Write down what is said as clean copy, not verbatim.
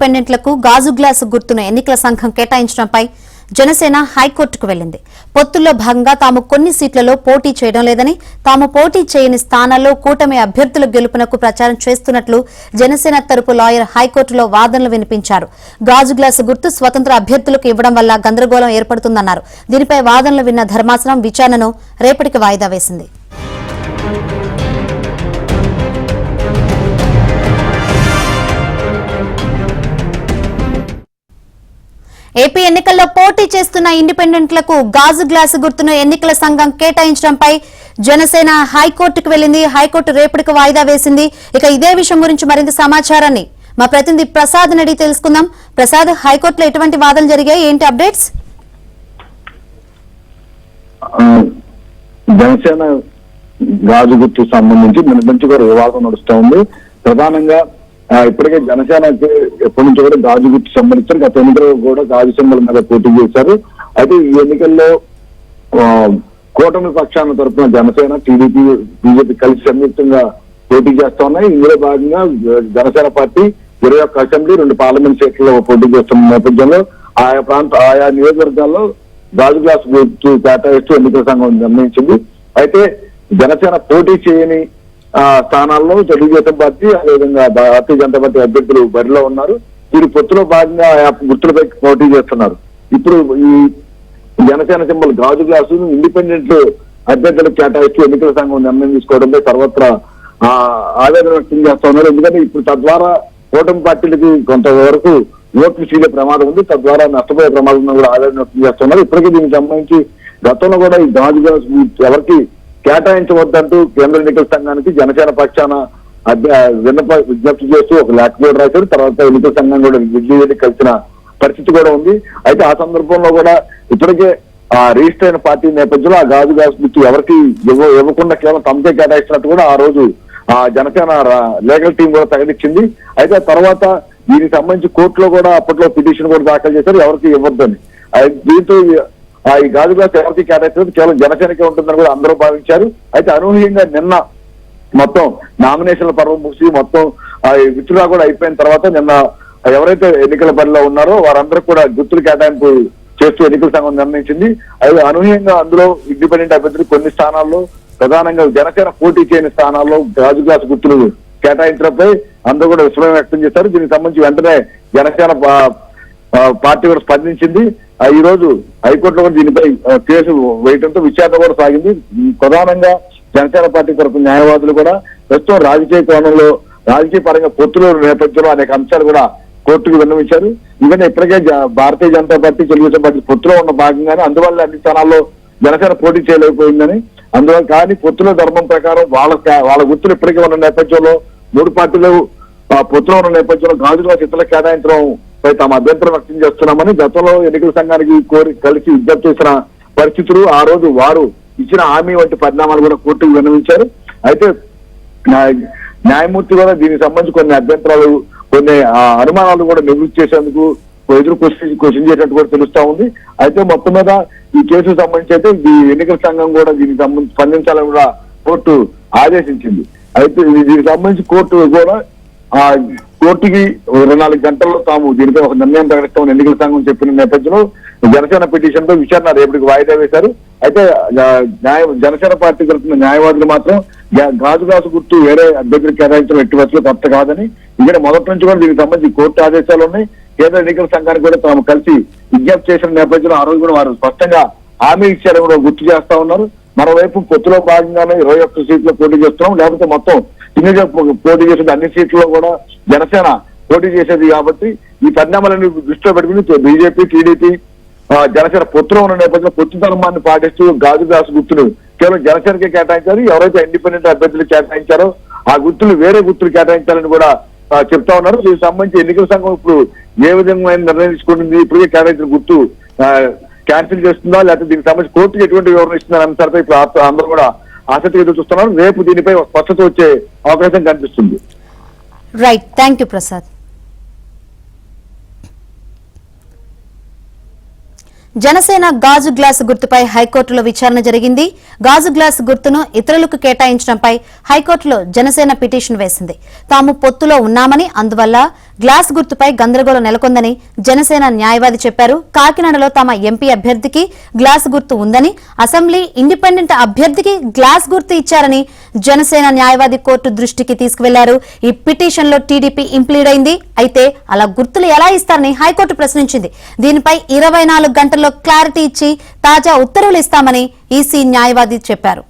ఇండిపెండెంట్లకు గాజు గ్లాసు గుర్తును ఎన్నికల సంఘం కేటాయించడంపై జనసేన హైకోర్టుకు వెళ్లింది. పొత్తుల్లో భాగంగా తాము కొన్ని సీట్లలో పోటీ చేయడం లేదని, తాము పోటీ చేయని స్థానాల్లో కూటమి అభ్యర్థుల గెలుపునకు ప్రచారం చేస్తున్నట్లు జనసేన తరపు లాయర్ హైకోర్టులో వాదనలు వినిపించారు. గాజు గ్లాసు గుర్తు స్వతంత్ర అభ్యర్థులకు ఇవ్వడం వల్ల గందరగోళం ఏర్పడుతుందన్నారు. దీనిపై వాదనలు విన్న ధర్మాసనం విచారణను రేపటికి వాయిదా వేసింది. ఏపీ ఎన్నికల్లో పోటీ చేస్తున్న ఇండిపెండెంట్లకు గాజు గ్లాసు గుర్తును ఎన్నికల సంఘం కేటాయించడంపై జనసేన హైకోర్టుకు వెళ్లింది. హైకోర్టు రేపటికి వాయిదా వేసింది. ఇక ఇదే విషయం గురించి మరింత సమాచారాన్ని మా ప్రతినిధి ప్రసాద్ అడిగి తెలుసుకుందాం. ప్రసాద్, హైకోర్టులో ఎటువంటి వాదనలు జరిగాయి, ఏంటి అప్డేట్స్? జనసేన గాజు గుర్తు సంబంధించి మన నుంచి కూడా వివాదం నడుస్తూ ఉంది. ప్రధానంగా ఇప్పటికే జనసేనకి ఎప్పటి నుంచి కూడా గాజు గుర్తు సంబంధించారు. గత ఎన్నికల్లో కూడా గాజు సింబల్ మీద పోటీ చేశారు. అయితే ఈ ఎన్నికల్లో కూటమి పక్షాల తరఫున జనసేన, టీడీపీ, బీజేపీ కలిసి సంయుక్తంగా పోటీ చేస్తా ఉన్నాయి. ఇందులో భాగంగా జనసేన పార్టీ 21 అసెంబ్లీ, 2 పార్లమెంట్ సీట్లలో పోటీ చేస్తున్న నేపథ్యంలో ఆయా నియోజకవర్గాల్లో గాజు గ్లాస్ గుర్తు కేటాయిస్తూ ఎన్నికల సంఘం నిర్ణయించింది. అయితే జనసేన పోటీ చేయని స్థానాల్లో తెలుగుదేశం పార్టీ, అదేవిధంగా భారతీయ జనతా పార్టీ అభ్యర్థులు బరిలో ఉన్నారు. వీరి పొత్తులో భాగంగా ఆయా గుర్తులపై పోటీ చేస్తున్నారు. ఇప్పుడు ఈ జనసేన సింబల్ గాజు గ్లాసు ఇండిపెండెంట్ అభ్యర్థులకు కేటాయిస్తూ ఎన్నికల సంఘం నిర్ణయం తీసుకోవడంపై సర్వత్రా ఆవేదన వ్యక్తం చేస్తా ఉన్నారు. ఎందుకంటే ఇప్పుడు తద్వారా కూటమి పార్టీలకి కొంతవరకు ఓట్లు చీలే ప్రమాదం ఉంది, తద్వారా నష్టపోయే ప్రమాదం కూడా ఆవేదన వ్యక్తం చేస్తున్నారు. ఇప్పటికీ దీనికి సంబంధించి గతంలో కూడా ఈ గాజు గ్లాస్ ఎవరికి కేటాయించవద్దంటూ కేంద్ర ఎన్నికల సంఘానికి జనసేన పక్షాన విజ్ఞప్తి చేస్తూ ఒక లేఖ కూడా రాశారు. తర్వాత ఎన్నికల సంఘం కూడా ఢిల్లీ కలిసిన పరిస్థితి కూడా ఉంది. అయితే ఆ సందర్భంలో కూడా ఇప్పటికే రిజిస్టర్ అయిన పార్టీ నేపథ్యంలో ఆ గాజు గ్లాస్ గుర్తు ఎవరికి ఇవ్వకుండా కేవలం తమకే కేటాయిస్తున్నట్టు కూడా ఆ రోజు జనసేన లీగల్ టీం కూడా ప్రకటించింది. అయితే తర్వాత దీనికి సంబంధించి కోర్టులో కూడా అప్పట్లో పిటిషన్ కూడా దాఖలు చేశారు, ఎవరికి ఇవ్వద్దని. దీంతో ఈ గాజు గ్లాస్ ఎవరికి కేటాయించలేదు, కేవలం జనసేనకే ఉంటుందని కూడా అందరూ భావించారు. అయితే అనూహ్యంగా నిన్న మొత్తం నామినేషన్ల పర్వం ముగిసి మొత్తం విత్డ్రా కూడా అయిపోయిన తర్వాత నిన్న ఎవరైతే ఎన్నికల బరిలో ఉన్నారో వారందరూ కూడా గుర్తులు కేటాయింపు చేస్తూ ఎన్నికల సంఘం నిర్ణయించింది. అది అనూహ్యంగా అందులో ఇండిపెండెంట్ అభ్యర్థులు కొన్ని స్థానాల్లో, ప్రధానంగా జనసేన పోటీ చేయని స్థానాల్లో గాజు గ్లాస్ గుర్తులు కేటాయించడంపై అందరూ కూడా విస్మయం వ్యక్తం చేశారు. దీనికి సంబంధించి వెంటనే జనసేన పార్టీ కూడా స్పందించింది. ఈ రోజు హైకోర్టులో కూడా దీనిపై కేసు వేయడంతో విచారణ కూడా సాగింది. ప్రధానంగా జనసేన పార్టీ తరఫున న్యాయవాదులు కూడా ప్రస్తుతం రాజకీయ కోణంలో, రాజకీయ పరంగా పొత్తుల నేపథ్యంలో అనేక అంశాలు కూడా కోర్టుకు విన్నవించారు. ఇవన్నీ ఇప్పటికే భారతీయ జనతా పార్టీ, తెలుగుదేశం పార్టీ పొత్తులో ఉన్న భాగంగానే అందువల్ల అన్ని స్థానాల్లో జనసేన పోటీ చేయలేకపోయిందని, అందువల్ల కానీ పొత్తుల ధర్మం ప్రకారం వాళ్ళ గుర్తులు ఇప్పటికే ఉన్న నేపథ్యంలో 3 పార్టీలు పొత్తులో ఉన్న నేపథ్యంలో గాజు గ్లాస్ ఇతరులకు కేటాయించడం పై తాము అభ్యంతరం వ్యక్తం చేస్తున్నామని గతంలో ఎన్నికల సంఘానికి కలిసి విజ్ఞప్తి చేసిన పరిస్థితులు, ఆ రోజు వారు ఇచ్చిన హామీ వంటి పరిణామాలు కూడా కోర్టుకు విన్నవించారు. అయితే న్యాయమూర్తి కూడా దీనికి సంబంధించి కొన్ని అభ్యంతరాలు, కొన్ని అనుమానాలు కూడా నివృత్తి చేసేందుకు ఎదురు క్వశ్చన్ చేసినట్టు కూడా తెలుస్తా ఉంది. అయితే మొత్తం మీద ఈ కేసుకు సంబంధించి అయితే ఈ ఎన్నికల సంఘం కూడా దీనికి సంబంధించి స్పందించాలని కూడా కోర్టు ఆదేశించింది. అయితే దీనికి సంబంధించి కోర్టు కూడా కోర్టుకి 24 గంటల్లో తాము దీనిపై ఒక నిర్ణయం ప్రకటిస్తామని ఎన్నికల సంఘం చెప్పిన నేపథ్యంలో జనసేన పిటిషన్ పై విచారణ రేపటికి వాయిదా వేశారు. అయితే జనసేన పార్టీ తరఫున న్యాయవాదులు మాత్రం గాజు గ్లాసు గుర్తు వేరే అభ్యర్థులకు కేటాయించడం ఎట్టి వచ్చలో కొత్త కాదని, ఇక్కడ మొదటి నుంచి కూడా దీనికి సంబంధించి కోర్టు ఆదేశాలు ఉన్నాయి. కేంద్ర ఎన్నికల సంఘానికి కూడా తాము కలిసి విజ్ఞప్తి చేసిన నేపథ్యంలో ఆ రోజు కూడా వారు స్పష్టంగా హామీ ఇచ్చారని కూడా గుర్తు చేస్తా ఉన్నారు. మరోవైపు పొత్తులో భాగంగానే 21 సీట్లు పోటీ చేస్తున్నాం, లేకపోతే మొత్తం పోటీ చేసేది అన్ని సీట్లలో కూడా జనసేన పోటీ చేసేది. కాబట్టి ఈ పరిణామాలను దృష్టిలో పెట్టుకుని బీజేపీ, టీడీపీ, జనసేన పొత్తులో ఉన్న నేపథ్యంలో పొత్తు ధర్మాన్ని పాటిస్తూ గాజు గ్లాసు గుర్తులు కేవలం జనసేనకే కేటాయించారు. ఎవరైతే ఇండిపెండెంట్ అభ్యర్థులు కేటాయించారో ఆ గుర్తులు వేరే గుర్తులు కేటాయించాలని కూడా చెప్తా ఉన్నారు. దీనికి సంబంధించి ఎన్నికల సంఘం ఇప్పుడు ఏ విధంగా నిర్ణయం తీసుకుంటుంది, ఇప్పటికే కేటాయించిన గుర్తు క్యాన్సిల్ చేస్తుందా, లేకపోతే దీనికి సంబంధించి కోర్టుకి ఎటువంటి వివరణ ఇస్తుందనే అంశాలపై ఇప్పుడు అందరూ కూడా ఆసక్తిగా ఎదురు చూస్తున్నారు. రేపు దీనిపై స్పష్టత వచ్చే అవకాశం కనిపిస్తుంది. Right, thank you Prasad. Janasena గాజు గ్లాసు గుర్తుపై హైకోర్టులో విచారణ జరిగింది. గాజు గ్లాసు గుర్తును ఇతరులకు కేటాయించడంపై హైకోర్టులో జనసేన పిటిషన్ వేసింది. తాము పొత్తులో ఉన్నామని, అందువల్ల గ్లాస్ గుర్తుపై గందరగోళం నెలకొందని జనసేన న్యాయవాది చెప్పారు. కాకినాడలో తమ ఎంపీ అభ్యర్థికి గ్లాస్ గుర్తు ఉందని, అసెంబ్లీ ఇండిపెండెంట్ అభ్యర్థికి గ్లాస్ గుర్తు ఇచ్చారని జనసేన న్యాయవాది కోర్టు దృష్టికి తీసుకువెళ్లారు. ఈ పిటిషన్ లో టీడీపీ ఇంప్లీడ్ అయింది. అయితే అలా గుర్తులు ఎలా ఇస్తారని హైకోర్టు ప్రశ్నించింది. దీనిపై 24 గంటల్లో క్లారిటీ ఇచ్చి తాజా ఉత్తర్వులు ఇస్తామని ఈసీ న్యాయవాది చెప్పారు.